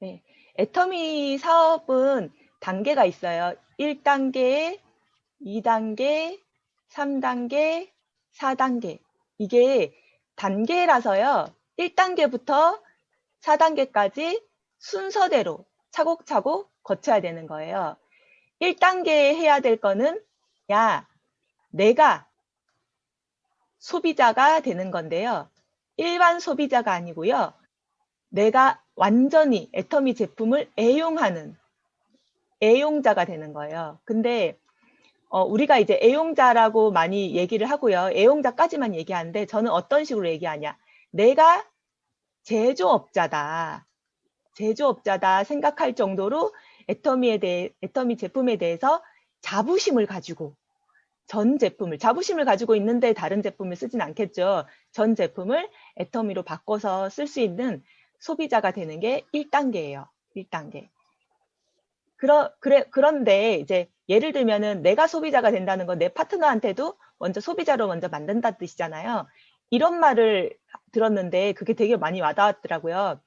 네. 애터미 사업은 단계가 있어요. 1단계, 2단계, 3단계, 4단계. 이게 단계라서요. 1단계부터 4단계까지 순서대로 차곡차곡 거쳐야 되는 거예요. 1단계 해야 될 거는 야, 내가 소비자가 되는 건데요. 일반 소비자가 아니고요. 내가 완전히 애터미 제품을 애용하는 애용자가 되는 거예요. 근데 우리가 이제 애용자라고 많이 얘기를 하고요. 애용자까지만 얘기하는데 저는 어떤 식으로 얘기하냐. 내가 제조업자다. 제조업자다 생각할 정도로 애터미 제품에 대해서 자부심을 가지고 전 제품을, 자부심을 가지고 있는데 다른 제품을 쓰진 않겠죠. 전 제품을 애터미로 바꿔서 쓸 수 있는 소비자가 되는 게 1단계예요. 1단계. 그런데 이제 예를 들면은 내가 소비자가 된다는 건 내 파트너한테도 먼저 소비자로 먼저 만든다는 뜻이잖아요. 이런 말을 들었는데 그게 되게 많이 와닿았더라고요.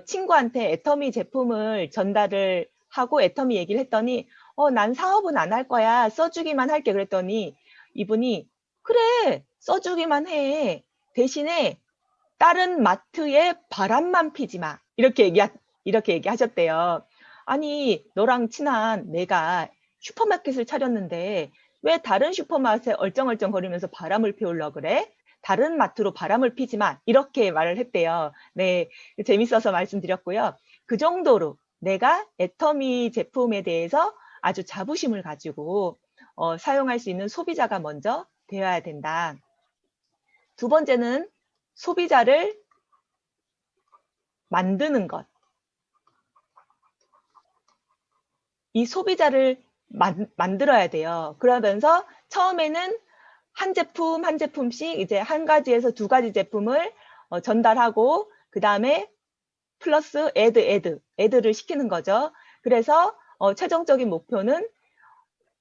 친구한테 애터미 제품을 전달을 하고 애터미 얘기를 했더니 난 사업은 안 할 거야. 써주기만 할게. 그랬더니 이분이 그래 써주기만 해. 대신에 다른 마트에 바람만 피지 마. 이렇게 얘기하셨대요. 아니 너랑 친한 내가 슈퍼마켓을 차렸는데 왜 다른 슈퍼마켓에 얼쩡얼쩡거리면서 바람을 피우려고 그래? 다른 마트로 바람을 피지 마. 이렇게 말을 했대요. 네, 재밌어서 말씀드렸고요. 그 정도로 내가 애터미 제품에 대해서 아주 자부심을 가지고 사용할 수 있는 소비자가 먼저 되어야 된다. 두 번째는 소비자를 만드는 것. 이 소비자를 만들어야 돼요. 그러면서 처음에는 한 제품 한 제품씩 이제 한 가지에서 두 가지 제품을 전달하고 그 다음에 플러스 애드를 시키는 거죠. 그래서 최종적인 목표는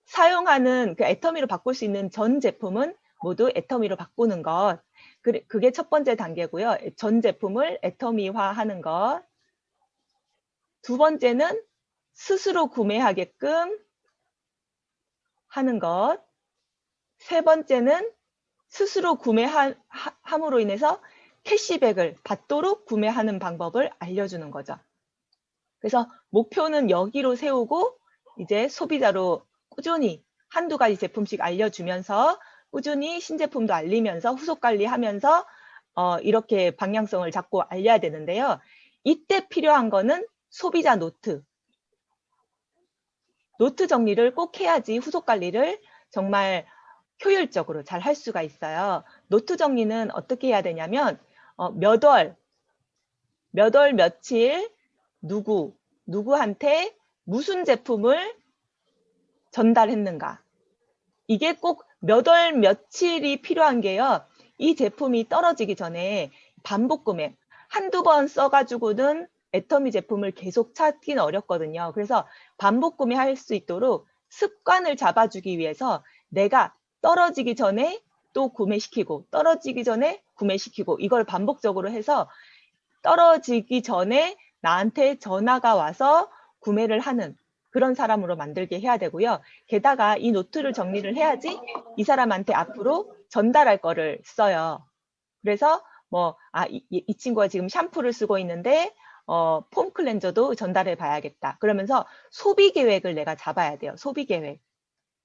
사용하는 그 애터미로 바꿀 수 있는 전 제품은 모두 애터미로 바꾸는 것. 그게 첫 번째 단계고요. 전 제품을 애터미화하는 것. 두 번째는 스스로 구매하게끔 하는 것. 세 번째는 스스로 구매함으로 인해서 캐시백을 받도록 구매하는 방법을 알려주는 거죠. 그래서 목표는 여기로 세우고 이제 소비자로 꾸준히 한두 가지 제품씩 알려주면서 꾸준히 신제품도 알리면서 후속 관리하면서 이렇게 방향성을 잡고 알려야 되는데요. 이때 필요한 거는 소비자 노트 정리를 꼭 해야지 후속 관리를 정말 효율적으로 잘 할 수가 있어요. 노트 정리는 어떻게 해야 되냐면 몇 월, 며칠 누구한테 무슨 제품을 전달했는가. 이게 꼭 몇 월 며칠이 필요한 게요. 이 제품이 떨어지기 전에 반복 구매 한두 번 써가지고는 애터미 제품을 계속 찾기는 어렵거든요. 그래서 반복 구매할 수 있도록 습관을 잡아주기 위해서 내가 떨어지기 전에 또 구매시키고 떨어지기 전에 구매시키고 이걸 반복적으로 해서 떨어지기 전에 나한테 전화가 와서 구매를 하는 그런 사람으로 만들게 해야 되고요. 게다가 이 노트를 정리를 해야지 이 사람한테 앞으로 전달할 거를 써요. 그래서 이 친구가 지금 샴푸를 쓰고 있는데 폼 클렌저도 전달해 봐야겠다. 그러면서 소비 계획을 내가 잡아야 돼요. 소비 계획.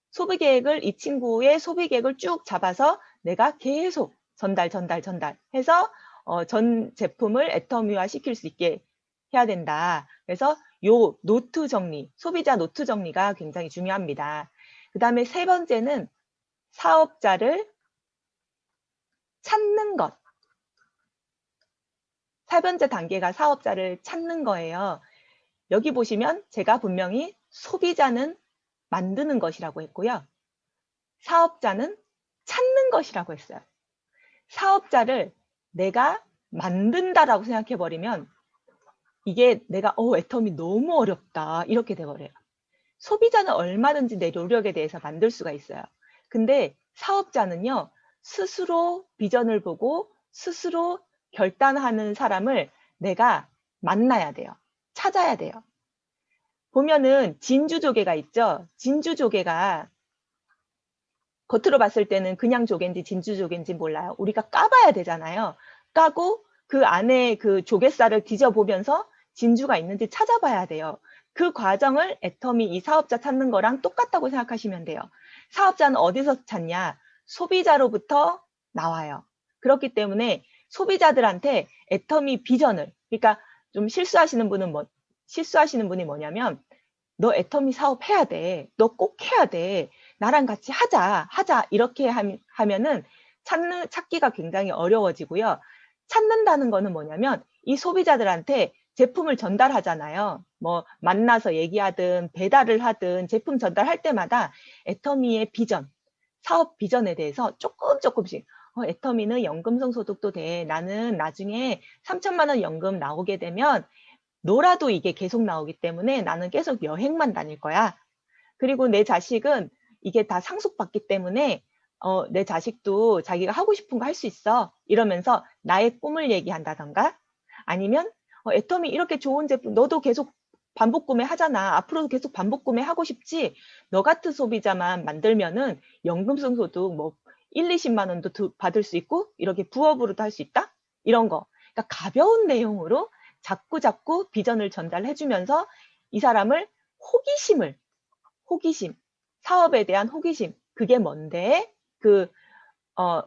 소비 계획을 이 친구의 소비 계획을 쭉 잡아서 내가 계속 전달 해서 전 제품을 애터미화 시킬 수 있게 해야 된다. 그래서 요 노트 정리, 소비자 노트 정리가 굉장히 중요합니다. 그 다음에 세 번째는 사업자를 찾는 것. 세 번째 단계가 사업자를 찾는 거예요. 여기 보시면 제가 분명히 소비자는 만드는 것이라고 했고요. 사업자는 찾는 것이라고 했어요. 사업자를 내가 만든다라고 생각해버리면 이게 내가 애터미 너무 어렵다 이렇게 돼버려요. 소비자는 얼마든지 내 노력에 대해서 만들 수가 있어요. 근데 사업자는요. 스스로 비전을 보고 스스로 결단하는 사람을 내가 만나야 돼요. 찾아야 돼요. 보면은 진주조개가 있죠. 진주조개가 겉으로 봤을 때는 그냥 조개인지 진주조개인지 몰라요. 우리가 까봐야 되잖아요. 까고 그 안에 그 조개살을 뒤져보면서 진주가 있는지 찾아봐야 돼요. 그 과정을 애터미 이 사업자 찾는 거랑 똑같다고 생각하시면 돼요. 사업자는 어디서 찾냐? 소비자로부터 나와요. 그렇기 때문에 소비자들한테 애터미 비전을, 그러니까 좀 실수하시는 분이 뭐냐면, 너 애터미 사업 해야 돼. 너 꼭 해야 돼. 나랑 같이 하자. 이렇게 하면은 찾기가 굉장히 어려워지고요. 찾는다는 거는 뭐냐면 이 소비자들한테 제품을 전달하잖아요. 뭐 만나서 얘기하든 배달을 하든 제품 전달할 때마다 애터미의 비전, 사업 비전에 대해서 조금씩 애터미는 연금성 소득도 돼. 나는 나중에 3천만 원 연금 나오게 되면 놀아도 이게 계속 나오기 때문에 나는 계속 여행만 다닐 거야. 그리고 내 자식은 이게 다 상속받기 때문에 내 자식도 자기가 하고 싶은 거 할 수 있어. 이러면서 나의 꿈을 얘기한다던가 아니면 애터미 이렇게 좋은 제품 너도 계속 반복 구매 하잖아. 앞으로도 계속 반복 구매 하고 싶지. 너 같은 소비자만 만들면은 연금성 소득 뭐 1, 20만 원도 받을 수 있고 이렇게 부업으로도 할 수 있다. 이런 거. 그러니까 가벼운 내용으로 자꾸 비전을 전달해 주면서 이 사람을 호기심, 사업에 대한 호기심, 그게 뭔데?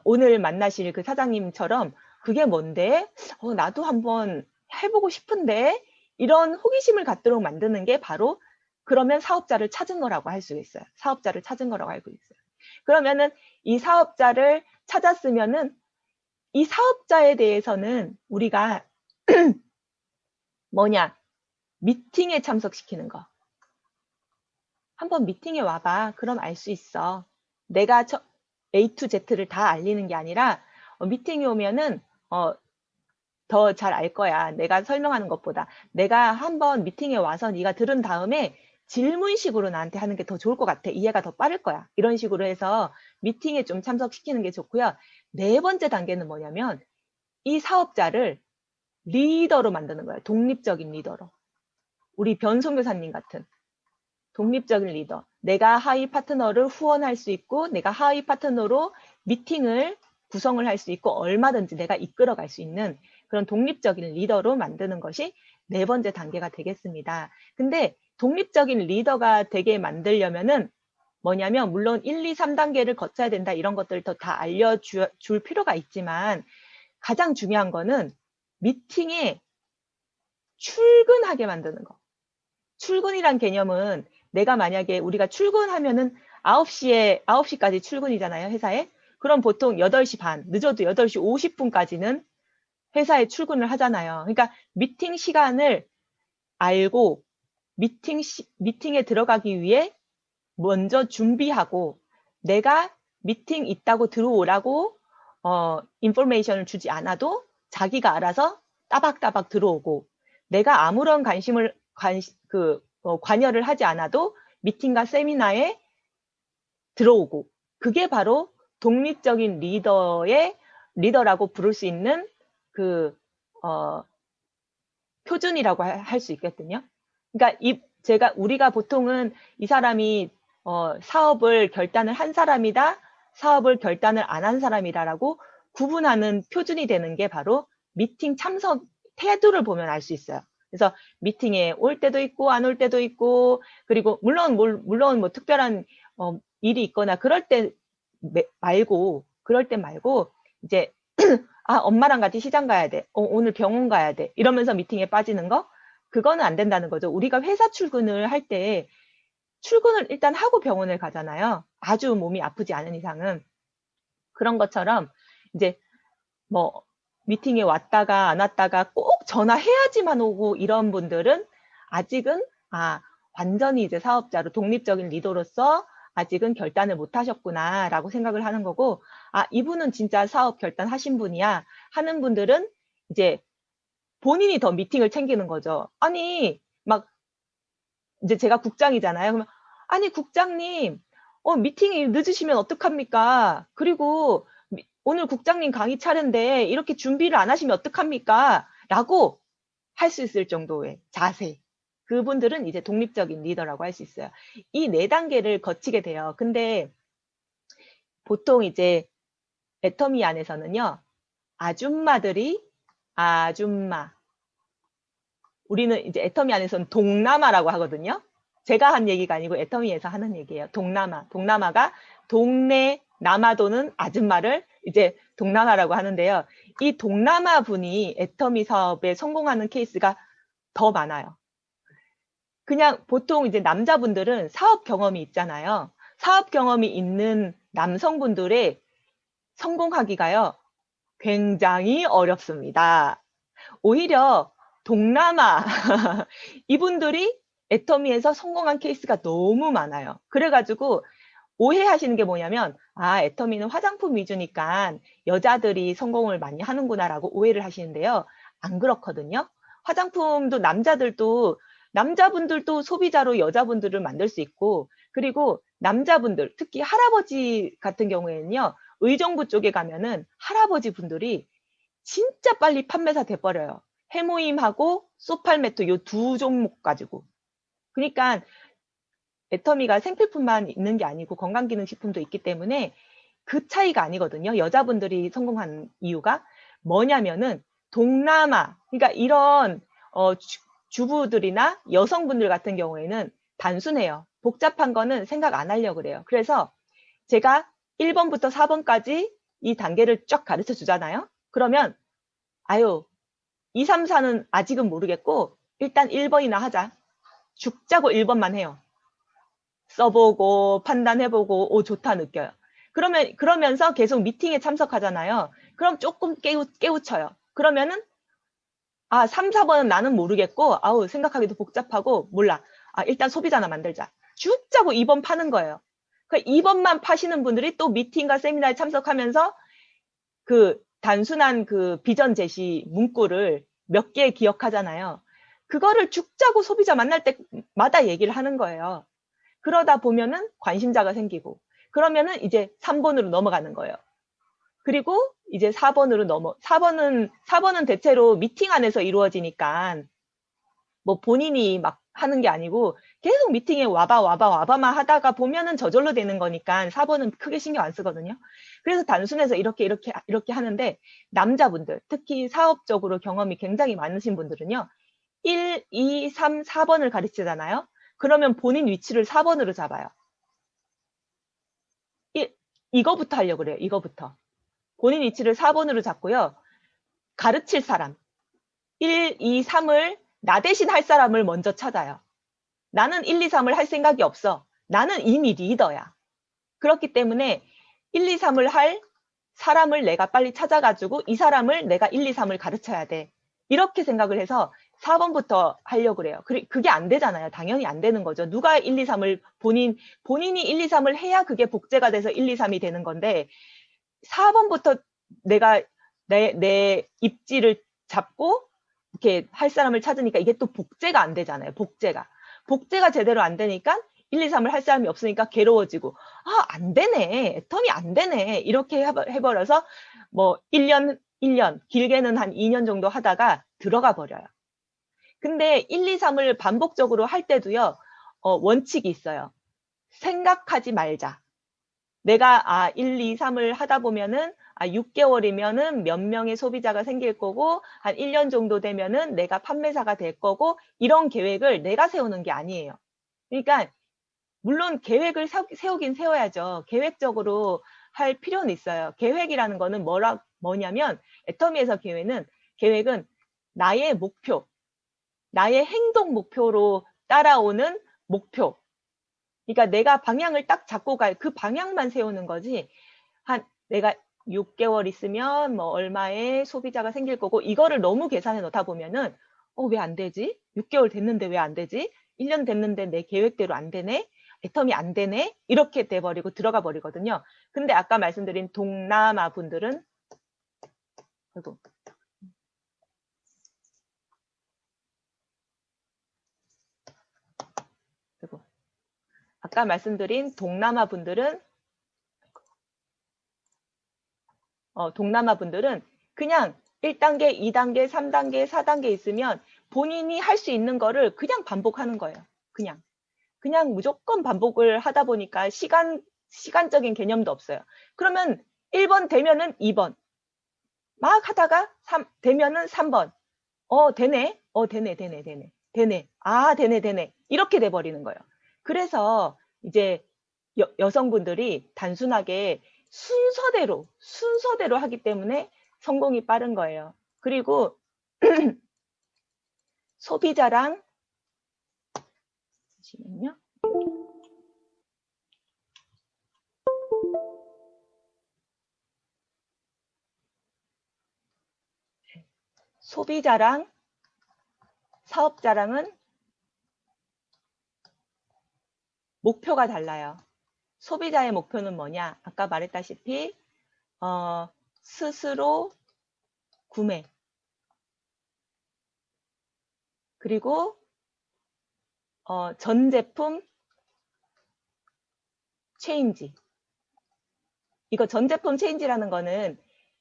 오늘 만나실 그 사장님처럼 그게 뭔데? 나도 한번 해보고 싶은데? 이런 호기심을 갖도록 만드는 게 바로 그러면 사업자를 찾은 거라고 할 수 있어요. 사업자를 찾은 거라고 알고 있어요. 그러면은 이 사업자를 찾았으면은 이 사업자에 대해서는 우리가 뭐냐? 미팅에 참석시키는 거. 한번 미팅에 와봐. 그럼 알 수 있어. 내가 A to Z를 다 알리는 게 아니라 미팅에 오면은 더 잘 알 거야. 내가 설명하는 것보다. 내가 한번 미팅에 와서 네가 들은 다음에 질문식으로 나한테 하는 게 더 좋을 것 같아. 이해가 더 빠를 거야. 이런 식으로 해서 미팅에 좀 참석시키는 게 좋고요. 네 번째 단계는 뭐냐면 이 사업자를 리더로 만드는 거예요. 독립적인 리더로. 우리 변송교사님 같은 독립적인 리더. 내가 하위 파트너를 후원할 수 있고 내가 하위 파트너로 미팅을 구성을 할 수 있고 얼마든지 내가 이끌어갈 수 있는 그런 독립적인 리더로 만드는 것이 네 번째 단계가 되겠습니다. 근데 독립적인 리더가 되게 만들려면은 뭐냐면 물론 1, 2, 3단계를 거쳐야 된다 이런 것들을 더 다 알려줄 필요가 있지만 가장 중요한 거는 미팅에 출근하게 만드는 거. 출근이란 개념은 내가 만약에 우리가 출근하면은 9시까지 출근이잖아요, 회사에. 그럼 보통 8시 반, 늦어도 8시 50분까지는 회사에 출근을 하잖아요. 그러니까 미팅 시간을 알고 미팅에 들어가기 위해 먼저 준비하고 내가 미팅 있다고 들어오라고 인포메이션을 주지 않아도 자기가 알아서 따박따박 들어오고 내가 아무런 관여를 하지 않아도 미팅과 세미나에 들어오고 그게 바로 독립적인 리더라고 부를 수 있는 표준이라고 할 수 있거든요. 그러니까 우리가 보통은 이 사람이 사업을 결단을 한 사람이다, 사업을 결단을 안 한 사람이다라고 구분하는 표준이 되는 게 바로 미팅 참석 태도를 보면 알 수 있어요. 그래서 미팅에 올 때도 있고 안 올 때도 있고 그리고 물론 뭐 특별한 일이 있거나 그럴 때 말고 이제 엄마랑 같이 시장 가야 돼. 오늘 병원 가야 돼. 이러면서 미팅에 빠지는 거? 그거는 안 된다는 거죠. 우리가 회사 출근을 할 때 출근을 일단 하고 병원을 가잖아요. 아주 몸이 아프지 않은 이상은. 그런 것처럼 이제 뭐 미팅에 왔다가 안 왔다가 꼭 전화해야지만 오고 이런 분들은 아직은 완전히 이제 사업자로 독립적인 리더로서 아직은 결단을 못 하셨구나 라고 생각을 하는 거고 이분은 진짜 사업 결단하신 분이야 하는 분들은 이제 본인이 더 미팅을 챙기는 거죠. 아니 막 이제 제가 국장이잖아요. 그러면 아니 국장님 미팅이 늦으시면 어떡합니까? 그리고 오늘 국장님 강의 차례인데 이렇게 준비를 안 하시면 어떡합니까? 라고 할 수 있을 정도의 자세. 그분들은 이제 독립적인 리더라고 할 수 있어요. 이 네 단계를 거치게 돼요. 근데 보통 이제 애터미 안에서는요, 아줌마들이 아줌마. 우리는 이제 애터미 안에서는 동남아라고 하거든요. 제가 한 얘기가 아니고 애터미에서 하는 얘기예요. 동남아. 동남아가 동네 남아도는 아줌마를 이제 동남아라고 하는데요. 이 동남아 분이 애터미 사업에 성공하는 케이스가 더 많아요. 그냥 보통 이제 남자분들은 사업 경험이 있잖아요. 사업 경험이 있는 남성분들의 성공하기가요, 굉장히 어렵습니다. 오히려 동남아 이분들이 애터미에서 성공한 케이스가 너무 많아요. 그래가지고 오해하시는 게 뭐냐면, 아, 애터미는 화장품 위주니까 여자들이 성공을 많이 하는구나라고 오해를 하시는데요. 안 그렇거든요. 화장품도 남자분들도 소비자로 여자분들을 만들 수 있고, 그리고 남자분들, 특히 할아버지 같은 경우에는요, 의정부 쪽에 가면은 할아버지 분들이 진짜 빨리 판매사 돼버려요. 해모임하고 소팔메토 요 두 종목 가지고. 그러니까 애터미가 생필품만 있는 게 아니고 건강기능식품도 있기 때문에 그 차이가 아니거든요. 여자분들이 성공한 이유가 뭐냐면은 동남아, 그러니까 이런 주부들이나 여성분들 같은 경우에는 단순해요. 복잡한 거는 생각 안 하려고 그래요. 그래서 제가 1번부터 4번까지 이 단계를 쫙 가르쳐 주잖아요. 그러면 아유, 2, 3, 4는 아직은 모르겠고 일단 1번이나 하자. 죽자고 1번만 해요. 써보고 판단해보고 오 좋다 느껴요. 그러면서 계속 미팅에 참석하잖아요. 그럼 조금 깨우쳐요. 그러면은 3, 4번은 나는 모르겠고 아우 생각하기도 복잡하고 몰라. 일단 소비자나 만들자. 죽자고 2번 파는 거예요. 그 2번만 파시는 분들이 또 미팅과 세미나에 참석하면서 그 단순한 그 비전 제시 문구를 몇 개 기억하잖아요. 그거를 죽자고 소비자 만날 때마다 얘기를 하는 거예요. 그러다 보면은 관심자가 생기고, 그러면은 이제 3번으로 넘어가는 거예요. 그리고 이제 4번은 대체로 미팅 안에서 이루어지니까, 뭐 본인이 막 하는 게 아니고, 계속 미팅에 와봐만 하다가 보면은 저절로 되는 거니까 4번은 크게 신경 안 쓰거든요. 그래서 단순해서 이렇게 하는데, 남자분들, 특히 사업적으로 경험이 굉장히 많으신 분들은요, 1, 2, 3, 4번을 가르치잖아요. 그러면 본인 위치를 4번으로 잡아요. 이거부터 하려고 그래요. 이거부터. 본인 위치를 4번으로 잡고요. 가르칠 사람. 1, 2, 3을 나 대신 할 사람을 먼저 찾아요. 나는 1, 2, 3을 할 생각이 없어. 나는 이미 리더야. 그렇기 때문에 1, 2, 3을 할 사람을 내가 빨리 찾아가지고 이 사람을 내가 1, 2, 3을 가르쳐야 돼. 이렇게 생각을 해서 4번부터 하려고 그래요. 그게 안 되잖아요. 당연히 안 되는 거죠. 누가 1, 2, 3을 본인이 1, 2, 3을 해야 그게 복제가 돼서 1, 2, 3이 되는 건데 4번부터 내가 내 입지를 잡고 이렇게 할 사람을 찾으니까 이게 또 복제가 안 되잖아요. 복제가 제대로 안 되니까 1, 2, 3을 할 사람이 없으니까 괴로워지고 안 되네. 애터미 안 되네. 이렇게 해버려서 뭐 1년 길게는 한 2년 정도 하다가 들어가 버려요. 근데 1, 2, 3을 반복적으로 할 때도요. 원칙이 있어요. 생각하지 말자. 내가 1, 2, 3을 하다 보면은 6개월이면은 몇 명의 소비자가 생길 거고 한 1년 정도 되면은 내가 판매사가 될 거고 이런 계획을 내가 세우는 게 아니에요. 그러니까 물론 계획을 세우긴 세워야죠. 계획적으로 할 필요는 있어요. 계획이라는 거는 뭐냐면 애터미에서 계획은 나의 목표, 나의 행동 목표로 따라오는 목표. 그러니까 내가 방향을 딱 잡고 그 방향만 세우는 거지. 내가 6개월 있으면 뭐 얼마의 소비자가 생길 거고 이거를 너무 계산해 놓다 보면은 왜 안 되지? 6개월 됐는데 왜 안 되지? 1년 됐는데 내 계획대로 안 되네? 애텀이 안 되네? 이렇게 돼버리고 들어가 버리거든요. 근데 아까 말씀드린 동남아 분들은 아이고, 아까 말씀드린 동남아 분들은 동남아 분들은 그냥 1단계, 2단계, 3단계, 4단계 있으면 본인이 할 수 있는 거를 그냥 반복하는 거예요. 그냥 무조건 반복을 하다 보니까 시간적인 개념도 없어요. 그러면 1번 되면은 2번. 막 하다가 되면은 3번. 되네. 되네. 아, 되네. 이렇게 돼버리는 거예요. 그래서 이제 여성분들이 단순하게 순서대로 하기 때문에 성공이 빠른 거예요. 그리고 소비자랑 잠시만요. 소비자랑 사업자랑은 목표가 달라요. 소비자의 목표는 뭐냐? 아까 말했다시피 스스로 구매 그리고 전 제품 체인지. 이거 전 제품 체인지라는 거는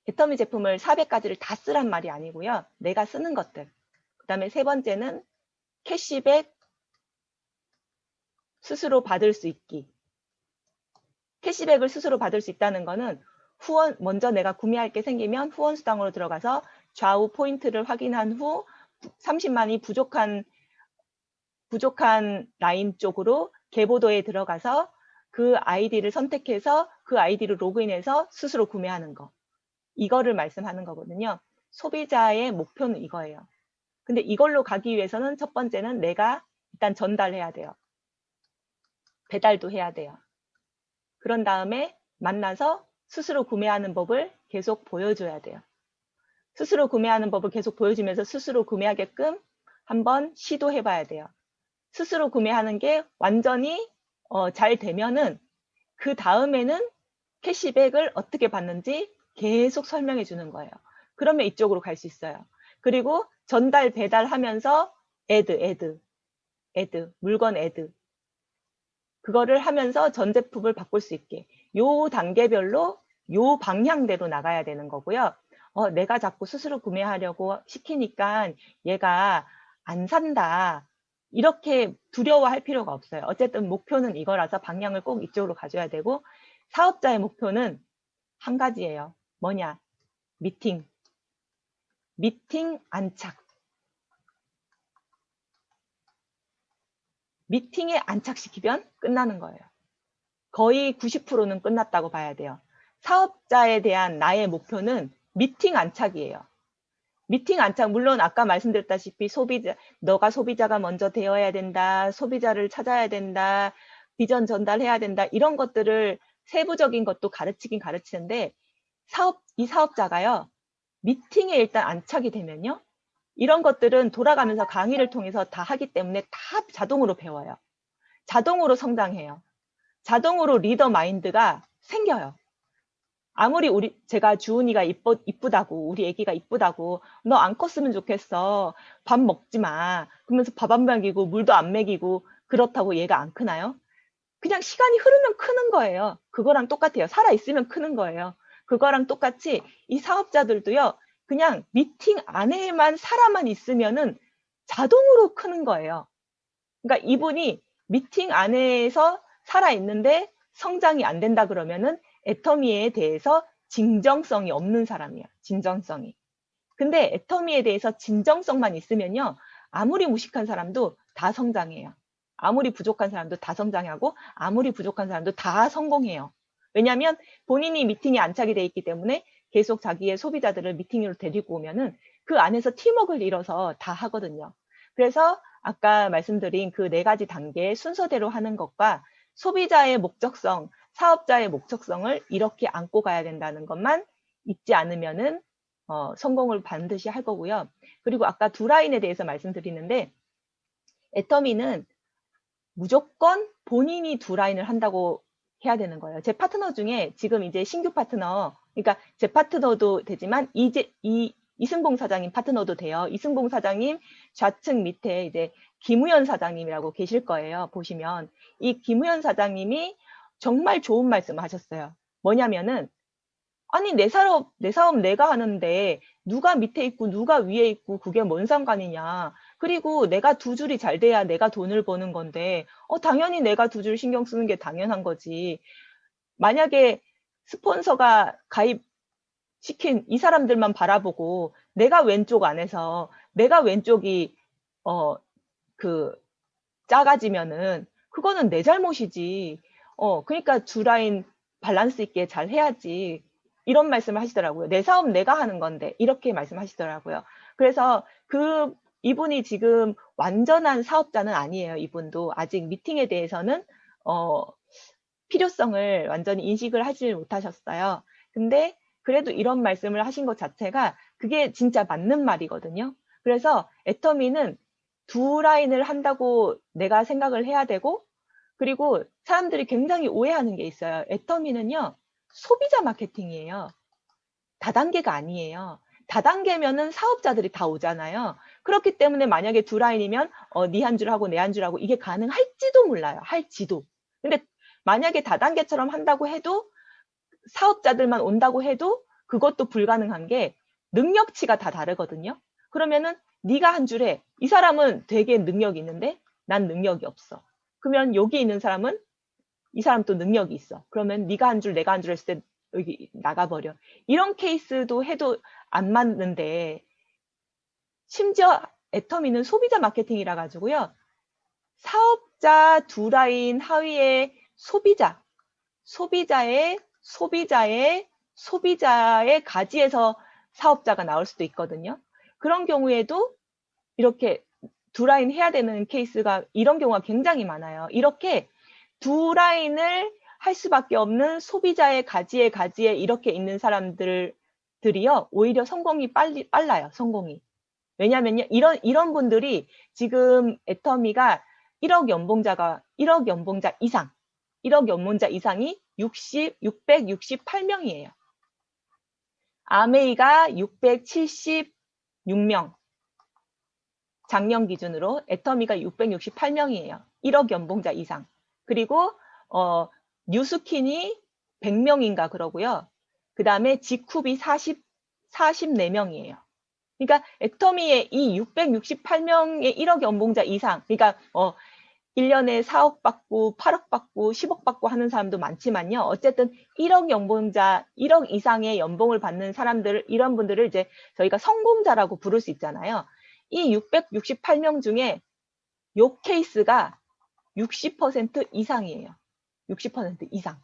애터미 제품을 400가지를 다 쓰란 말이 아니고요. 내가 쓰는 것들. 그 다음에 세 번째는 캐시백 스스로 받을 수 있기. 캐시백을 스스로 받을 수 있다는 거는 먼저 내가 구매할 게 생기면 후원 수당으로 들어가서 좌우 포인트를 확인한 후 30만이 부족한 라인 쪽으로 계보도에 들어가서 그 아이디를 선택해서 그 아이디로 로그인해서 스스로 구매하는 거. 이거를 말씀하는 거거든요. 소비자의 목표는 이거예요. 근데 이걸로 가기 위해서는 첫 번째는 내가 일단 전달해야 돼요. 배달도 해야 돼요. 그런 다음에 만나서 스스로 구매하는 법을 계속 보여줘야 돼요. 스스로 구매하는 법을 계속 보여주면서 스스로 구매하게끔 한번 시도해 봐야 돼요. 스스로 구매하는 게 완전히 잘 되면은 그 다음에는 캐시백을 어떻게 받는지 계속 설명해 주는 거예요. 그러면 이쪽으로 갈 수 있어요. 그리고 전달 배달하면서 물건 그거를 하면서 전 제품을 바꿀 수 있게 요 단계별로 요 방향대로 나가야 되는 거고요. 내가 자꾸 스스로 구매하려고 시키니까 얘가 안 산다. 이렇게 두려워할 필요가 없어요. 어쨌든 목표는 이거라서 방향을 꼭 이쪽으로 가져야 되고 사업자의 목표는 한 가지예요. 뭐냐? 미팅 안착. 미팅에 안착시키면 끝나는 거예요. 거의 90%는 끝났다고 봐야 돼요. 사업자에 대한 나의 목표는 미팅 안착이에요. 미팅 안착, 물론 아까 말씀드렸다시피 너가 소비자가 먼저 되어야 된다, 소비자를 찾아야 된다, 비전 전달해야 된다, 이런 것들을 세부적인 것도 가르치긴 가르치는데, 이 사업자가요, 미팅에 일단 안착이 되면요, 이런 것들은 돌아가면서 강의를 통해서 다 하기 때문에 다 자동으로 배워요. 자동으로 성장해요. 자동으로 리더 마인드가 생겨요. 아무리 제가 주은이가 이쁘다고, 우리 애기가 이쁘다고, 너 안 컸으면 좋겠어. 밥 먹지 마. 그러면서 밥 안 먹이고, 물도 안 먹이고, 그렇다고 얘가 안 크나요? 그냥 시간이 흐르면 크는 거예요. 그거랑 똑같아요. 살아있으면 크는 거예요. 그거랑 똑같이 이 사업자들도요, 그냥 미팅 안에만 사람만 있으면은 자동으로 크는 거예요. 그러니까 이분이 미팅 안에서 살아있는데 성장이 안 된다 그러면은 애터미에 대해서 진정성이 없는 사람이야. 진정성이. 근데 애터미에 대해서 진정성만 있으면요. 아무리 무식한 사람도 다 성장해요. 아무리 부족한 사람도 다 성장하고 아무리 부족한 사람도 다 성공해요. 왜냐하면 본인이 미팅에 안착이 돼 있기 때문에 계속 자기의 소비자들을 미팅으로 데리고 오면은 그 안에서 팀워크를 이뤄서 다 하거든요. 그래서 아까 말씀드린 그 4가지 단계의 순서대로 하는 것과 소비자의 목적성, 사업자의 목적성을 이렇게 안고 가야 된다는 것만 잊지 않으면은 성공을 반드시 할 거고요. 그리고 아까 두 라인에 대해서 말씀드리는데 애터미는 무조건 본인이 두 라인을 한다고 해야 되는 거예요. 제 파트너 중에 지금 이제 신규 파트너, 그러니까 제 파트너도 되지만 이승봉 사장님 파트너도 돼요. 이승봉 사장님 좌측 밑에 이제 김우현 사장님이라고 계실 거예요. 보시면 이 김우현 사장님이 정말 좋은 말씀을 하셨어요. 뭐냐면은 아니, 내 사업 내가 하는데 누가 밑에 있고 누가 위에 있고 그게 뭔 상관이냐. 그리고 내가 두 줄이 잘 돼야 내가 돈을 버는 건데, 당연히 내가 두 줄 신경 쓰는 게 당연한 거지. 만약에 스폰서가 가입시킨 이 사람들만 바라보고 내가 왼쪽 안에서 내가 왼쪽이, 어, 그, 작아지면은 그거는 내 잘못이지. 그러니까 두 라인 밸런스 있게 잘 해야지. 이런 말씀을 하시더라고요. 내 사업 내가 하는 건데 이렇게 말씀하시더라고요. 그래서 이분이 지금 완전한 사업자는 아니에요. 이분도 아직 미팅에 대해서는 어, 필요성을 완전히 인식을 하지 못하셨어요. 근데 그래도 이런 말씀을 하신 것 자체가 그게 진짜 맞는 말이거든요. 그래서 애터미는 두 라인을 한다고 내가 생각을 해야 되고, 그리고 사람들이 굉장히 오해하는 게 있어요. 애터미는요, 소비자 마케팅이에요. 다단계가 아니에요. 다단계면은 사업자들이 다 오잖아요. 그렇기 때문에 만약에 두 라인이면 네 한 줄 하고 내 한 줄 하고 이게 가능할지도 몰라요. 할지도. 근데 만약에 다단계처럼 한다고 해도 사업자들만 온다고 해도 그것도 불가능한 게 능력치가 다 다르거든요. 그러면은 네가 한 줄에 이 사람은 되게 능력이 있는데 난 능력이 없어. 그러면 여기 있는 사람은 이 사람 또 능력이 있어. 그러면 네가 한 줄, 내가 한 줄 했을 때 여기 나가버려. 이런 케이스도 해도 안 맞는데 심지어 애터미는 소비자 마케팅이라 가지고요. 사업자 두 라인 하위에 소비자의 가지에서 사업자가 나올 수도 있거든요. 그런 경우에도 이렇게 두 라인 해야 되는 케이스가 이런 경우가 굉장히 많아요. 이렇게 두 라인을 할 수밖에 없는 소비자의 가지에 이렇게 있는 사람들이요. 오히려 성공이 빨라요. 성공이. 왜냐면요. 이런 분들이 지금 애터미가 1억 연봉자 이상, 1억 연봉자 이상이 668명이에요. 아메이가 676명. 작년 기준으로 애터미가 668명이에요. 1억 연봉자 이상. 그리고 뉴스킨이 100명인가 그러고요. 그 다음에 지쿱이 44명이에요. 그러니까 애터미의 이 668명의 1억 연봉자 이상, 그러니까 1년에 4억 받고 8억 받고 10억 받고 하는 사람도 많지만요. 어쨌든 1억 연봉자, 1억 이상의 연봉을 받는 사람들, 이런 분들을 이제 저희가 성공자라고 부를 수 있잖아요. 이 668명 중에 요 케이스가 60% 이상이에요. 60% 이상.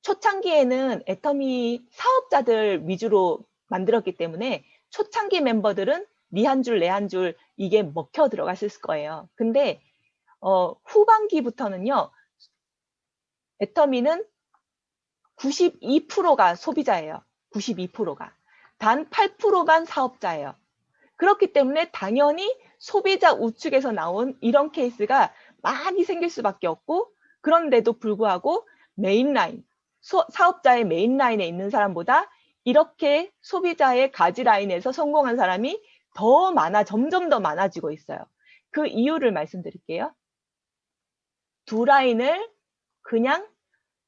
초창기에는 애터미 사업자들 위주로 만들었기 때문에 초창기 멤버들은 니 한 줄, 내 한 줄 이게 먹혀 들어갔을 거예요. 근데 후반기부터는요. 애터미는 92%가 소비자예요. 92%가. 단 8%만 사업자예요. 그렇기 때문에 당연히 소비자 우측에서 나온 이런 케이스가 많이 생길 수밖에 없고, 그런데도 불구하고 메인라인, 사업자의 메인라인에 있는 사람보다 이렇게 소비자의 가지 라인에서 성공한 사람이 점점 더 많아지고 있어요. 그 이유를 말씀드릴게요. 두 라인을 그냥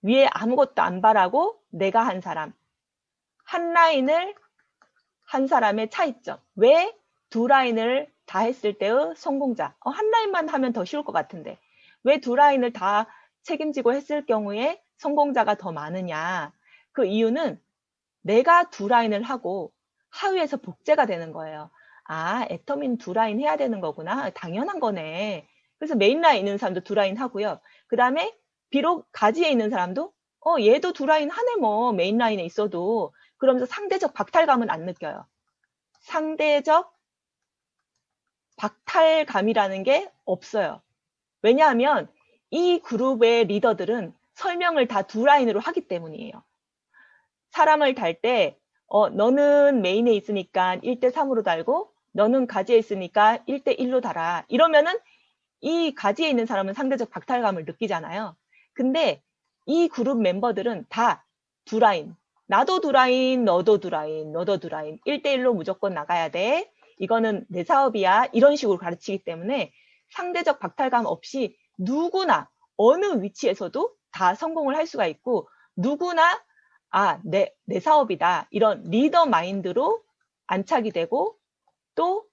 위에 아무것도 안 바라고 내가 한 사람, 한 라인을 한 사람의 차이점. 왜 두 라인을 다 했을 때의 성공자. 한 라인만 하면 더 쉬울 것 같은데 왜 두 라인을 다 책임지고 했을 경우에 성공자가 더 많으냐. 그 이유는 내가 두 라인을 하고 하위에서 복제가 되는 거예요. 아, 애터미는 두 라인 해야 되는 거구나. 당연한 거네. 그래서 메인 라인 있는 사람도 두 라인 하고요. 그 다음에 비록 가지에 있는 사람도 얘도 두 라인 하네 뭐 메인 라인에 있어도. 그러면서 상대적 박탈감은 안 느껴요. 상대적 박탈감이라는 게 없어요. 왜냐하면 이 그룹의 리더들은 설명을 다 두 라인으로 하기 때문이에요. 사람을 달 때 너는 메인에 있으니까 1대3으로 달고 너는 가지에 있으니까 1대1로 달아. 이러면은 이 가지에 있는 사람은 상대적 박탈감을 느끼잖아요. 근데 이 그룹 멤버들은 다 두 라인. 나도 두 라인, 너도 두 라인, 너도 두 라인. 1대1로 무조건 나가야 돼. 이거는 내 사업이야. 이런 식으로 가르치기 때문에 상대적 박탈감 없이 누구나 어느 위치에서도 다 성공을 할 수가 있고 누구나 내 사업이다. 이런 리더 마인드로 안착이 되고 또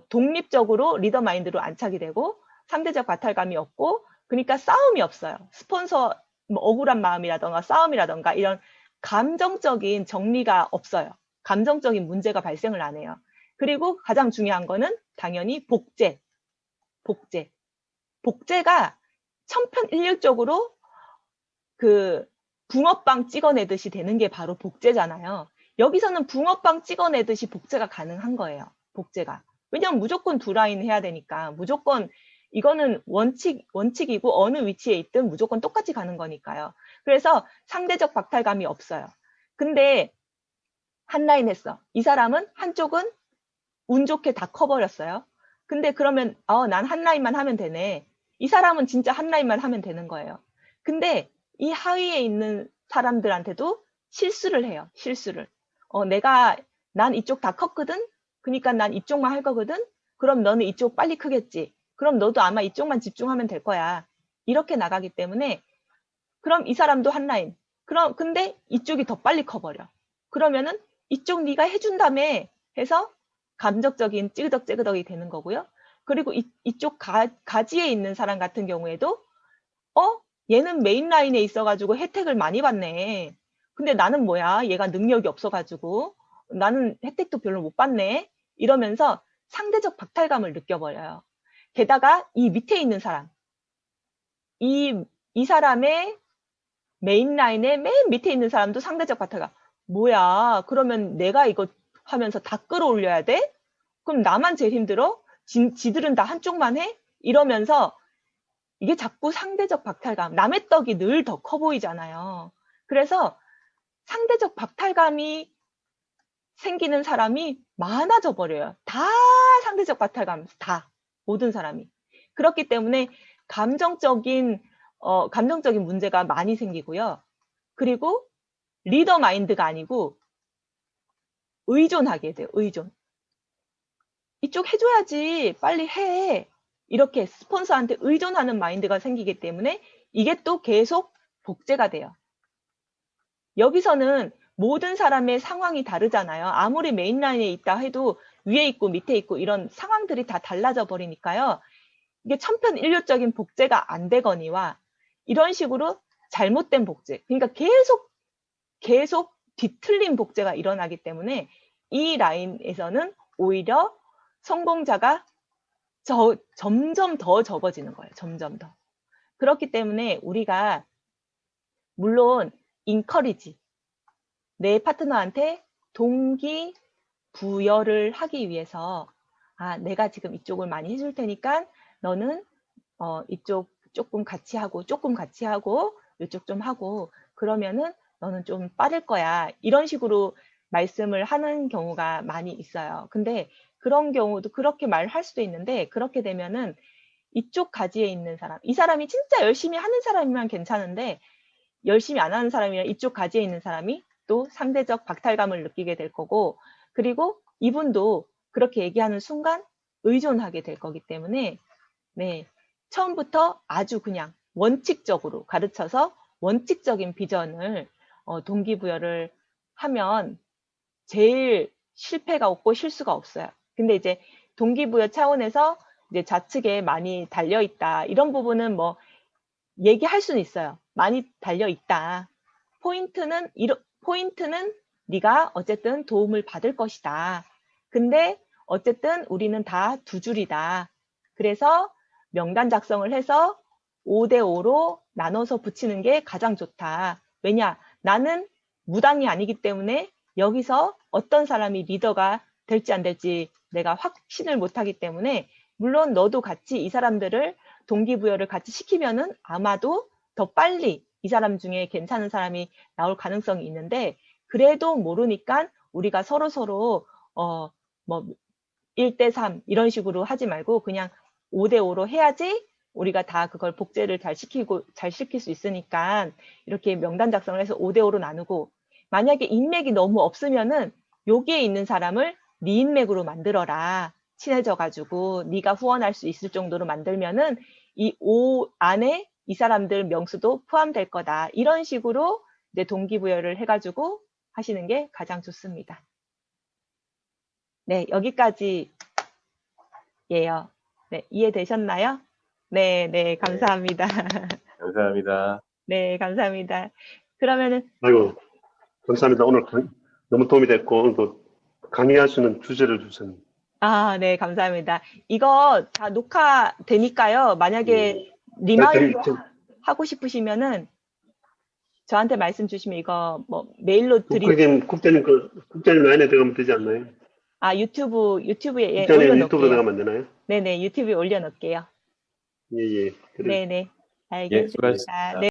독립적으로 리더 마인드로 안착이 되고 상대적 박탈감이 없고 그러니까 싸움이 없어요. 스폰서 뭐 억울한 마음이라던가 싸움이라던가 이런 감정적인 정리가 없어요. 감정적인 문제가 발생을 안 해요. 그리고 가장 중요한 거는 당연히 복제. 복제가 천편일률적으로 그 붕어빵 찍어내듯이 되는 게 바로 복제잖아요. 여기서는 붕어빵 찍어내듯이 복제가 가능한 거예요. 복제가. 왜냐면 무조건 두 라인 해야 되니까. 무조건 이거는 원칙이고 어느 위치에 있든 무조건 똑같이 가는 거니까요. 그래서 상대적 박탈감이 없어요. 근데 한 라인 했어. 이 사람은 한쪽은 운 좋게 다 커버렸어요. 근데 그러면 난 한 라인만 하면 되네. 이 사람은 진짜 한 라인만 하면 되는 거예요. 근데 이 하위에 있는 사람들한테도 실수를 해요. 실수를. 난 이쪽 다 컸거든? 그러니까 난 이쪽만 할 거거든? 그럼 너는 이쪽 빨리 크겠지. 그럼 너도 아마 이쪽만 집중하면 될 거야. 이렇게 나가기 때문에 그럼 이 사람도 한 라인. 근데 이쪽이 더 빨리 커버려. 그러면은 이쪽 네가 해준다며 해서 감정적인 찌그덕찌그덕이 되는 거고요. 그리고 이쪽 가지에 있는 사람 같은 경우에도 얘는 메인 라인에 있어가지고 혜택을 많이 받네. 근데 나는 뭐야? 얘가 능력이 없어가지고 나는 혜택도 별로 못 받네. 이러면서 상대적 박탈감을 느껴버려요. 게다가 이 밑에 있는 사람, 이 사람의 메인 라인에 맨 밑에 있는 사람도 상대적 박탈감. 뭐야? 그러면 내가 이거 하면서 다 끌어올려야 돼? 그럼 나만 제일 힘들어? 지들은 다 한쪽만 해? 이러면서 이게 자꾸 상대적 박탈감, 남의 떡이 늘 더 커 보이잖아요. 그래서 상대적 박탈감이 생기는 사람이 많아져 버려요. 다 상대적 박탈감, 다. 모든 사람이. 그렇기 때문에 감정적인 문제가 많이 생기고요. 그리고 리더 마인드가 아니고 의존하게 돼요. 의존. 이쪽 해줘야지. 빨리 해. 이렇게 스폰서한테 의존하는 마인드가 생기기 때문에 이게 또 계속 복제가 돼요. 여기서는 모든 사람의 상황이 다르잖아요. 아무리 메인 라인에 있다 해도 위에 있고 밑에 있고 이런 상황들이 다 달라져 버리니까요. 이게 천편일률적인 복제가 안 되거니와 이런 식으로 잘못된 복제, 그러니까 계속 뒤틀린 복제가 일어나기 때문에 이 라인에서는 오히려 성공자가 점점 더 적어지는 거예요. 점점 더. 그렇기 때문에 우리가 물론 인커리지, 내 파트너한테 동기부여를 하기 위해서 내가 지금 이쪽을 많이 해줄 테니까 너는 이쪽 조금 같이 하고 이쪽 좀 하고 그러면은 너는 좀 빠를 거야. 이런 식으로 말씀을 하는 경우가 많이 있어요. 근데 그런 경우도 그렇게 말할 수도 있는데 그렇게 되면은 이쪽 가지에 있는 사람, 이 사람이 진짜 열심히 하는 사람이면 괜찮은데 열심히 안 하는 사람이랑 이쪽 가지에 있는 사람이 또 상대적 박탈감을 느끼게 될 거고 그리고 이분도 그렇게 얘기하는 순간 의존하게 될 거기 때문에 처음부터 아주 그냥 원칙적으로 가르쳐서 원칙적인 비전을 동기부여를 하면 제일 실패가 없고 실수가 없어요. 근데 이제 동기부여 차원에서 이제 좌측에 많이 달려있다. 이런 부분은 뭐 얘기할 수는 있어요. 많이 달려있다. 포인트는 네가 어쨌든 도움을 받을 것이다. 근데 어쨌든 우리는 다 두 줄이다. 그래서 명단 작성을 해서 5대5로 나눠서 붙이는 게 가장 좋다. 왜냐? 나는 무당이 아니기 때문에 여기서 어떤 사람이 리더가 될지 안 될지 내가 확신을 못하기 때문에 물론 너도 같이 이 사람들을 동기부여를 같이 시키면은 아마도 더 빨리 이 사람 중에 괜찮은 사람이 나올 가능성이 있는데 그래도 모르니까 우리가 서로 뭐 1대3 이런 식으로 하지 말고 그냥 5대5로 해야지 우리가 다 그걸 복제를 잘 시킬 수 있으니까 이렇게 명단 작성을 해서 5대5로 나누고 만약에 인맥이 너무 없으면은 여기에 있는 사람을 네 인맥으로 만들어라. 친해져가지고 네가 후원할 수 있을 정도로 만들면은 이 5 안에 이 사람들 명수도 포함될 거다. 이런 식으로 이제 동기부여를 해가지고 하시는 게 가장 좋습니다. 네, 여기까지예요. 네, 이해되셨나요? 네, 네, 감사합니다. 감사합니다. 네, 감사합니다. 그러면은, 아이고, 감사합니다. 오늘 너무 도움이 됐고, 오늘도 강의할 수 있는 주제를 주셨네요. 아, 네, 감사합니다. 이거 다 녹화되니까요. 만약에 리마인드 하고 싶으시면은 저한테 말씀 주시면 이거 뭐 메일로 국장님 라인에 들어가면 되지 않나요? 아, 유튜브에 국장님 유튜브로 올려놓을게요. 들어가면 되나요? 네네, 유튜브에 올려놓을게요. 예, 예. 그래. 네네, 예, 알겠습니다. 수고하셨습니다. 네.